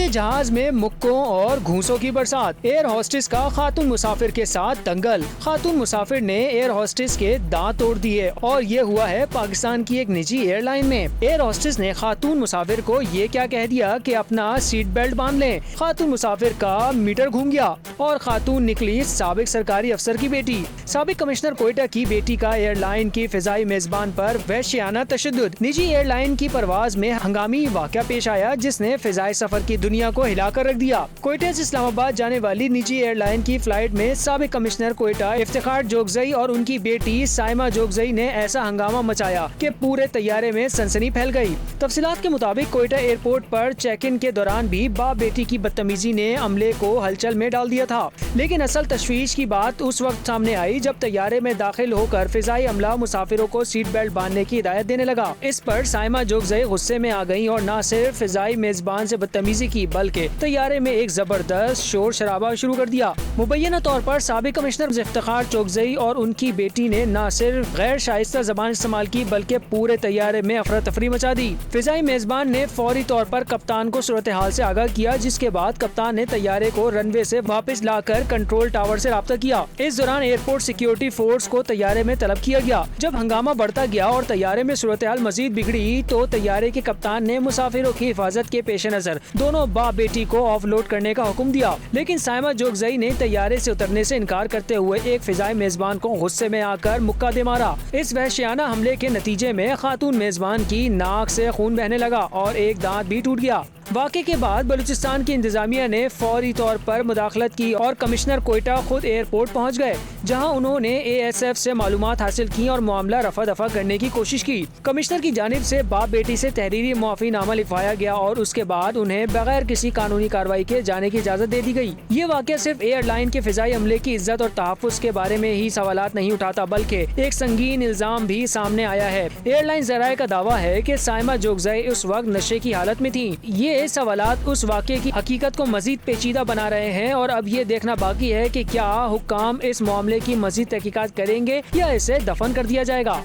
ہوائی جہاز میں مکوں اور گھوسوں کی برسات، ایئر ہوسٹس کا خاتون مسافر کے ساتھ دنگل، خاتون مسافر نے ایئر ہوسٹس کے دانت توڑ دیے اور یہ ہوا ہے پاکستان کی ایک نجی ایئر لائن میں۔ ایئر ہوسٹس نے خاتون مسافر کو یہ کیا کہہ دیا کہ اپنا سیٹ بیلٹ باندھ لیں، خاتون مسافر کا میٹر گھوم گیا اور خاتون نکلی سابق سرکاری افسر کی بیٹی۔ سابق کمشنر کوئٹہ کی بیٹی کا ایئر لائن کی فضائی میزبان پر وحشیانہ تشدد، نجی ایئر لائن کی پرواز میں ہنگامی واقعہ پیش آیا جس نے فضائی سفر کی دنیا کو ہلا کر رکھ دیا۔ کوئٹہ سے اسلام آباد جانے والی نجی ایئر لائن کی فلائٹ میں سابق کمشنر کوئٹہ افتخار جوگزئی اور ان کی بیٹی سائمہ جوگزئی نے ایسا ہنگامہ مچایا کہ پورے طیارے میں سنسنی پھیل گئی۔ تفصیلات کے مطابق کوئٹہ ایئرپورٹ پر چیک ان کے دوران بھی باپ بیٹی کی بدتمیزی نے عملے کو ہلچل میں ڈال دیا تھا، لیکن اصل تشویش کی بات اس وقت سامنے آئی جب طیارے میں داخل ہو کر فضائی عملہ مسافروں کو سیٹ بیلٹ باندھنے کی ہدایت دینے لگا۔ اس پر سائمہ جوگزئی غصے میں آ گئیں اور نہ صرف فضائی میزبان سے بدتمیزی کی بلکہ طیارے میں ایک زبردست شور شرابہ شروع کر دیا۔ مبینہ طور پر سابق کمشنر افتخار جوگزئی اور ان کی بیٹی نے نہ صرف غیر شائستہ زبان استعمال کی بلکہ پورے طیارے میں افراتفری مچا دی۔ فضائی میزبان نے فوری طور پر کپتان کو صورتحال سے آگاہ کیا، جس کے بعد کپتان نے طیارے کو رن وے سے واپس لا کر کنٹرول ٹاور سے رابطہ کیا۔ اس دوران ایئرپورٹ سیکیورٹی فورس کو طیارے میں طلب کیا گیا۔ جب ہنگامہ بڑھتا گیا اور طیارے میں صورتحال مزید بگڑی تو طیارے کے کپتان نے مسافروں کی حفاظت کے پیش نظر دونوں باپ بیٹی کو آف لوڈ کرنے کا حکم دیا، لیکن سائمہ جوگزئی نے طیارے سے اترنے سے انکار کرتے ہوئے ایک فضائی میزبان کو غصے میں آ کر مکہ دے مارا۔ اس وحشیانہ حملے کے نتیجے میں خاتون میزبان کی ناک سے خون بہنے لگا اور ایک دانت بھی ٹوٹ گیا۔ واقعے کے بعد بلوچستان کی انتظامیہ نے فوری طور پر مداخلت کی اور کمشنر کوئٹہ خود ایئرپورٹ پہنچ گئے، جہاں انہوں نے اے ایس ایف سے معلومات حاصل کی اور معاملہ رفع دفع کرنے کی کوشش کی۔ کمشنر کی جانب سے باپ بیٹی سے تحریری معافی نامہ لکھوایا گیا اور اس کے بعد انہیں بغیر کسی قانونی کارروائی کے جانے کی اجازت دے دی گئی۔ یہ واقعہ صرف ایئر لائن کے فضائی عملے کی عزت اور تحفظ کے بارے میں ہی سوالات نہیں اٹھاتا بلکہ ایک سنگین الزام بھی سامنے آیا ہے۔ ایئر لائن ذرائع کا دعویٰ ہے کہ سائمہ جوگزئی اس وقت نشے کی حالت میں تھیں۔ یہ سوالات اس واقعے کی حقیقت کو مزید پیچیدہ بنا رہے ہیں اور اب یہ دیکھنا باقی ہے کہ کیا حکام اس معاملے کی مزید تحقیقات کریں گے یا اسے دفن کر دیا جائے گا۔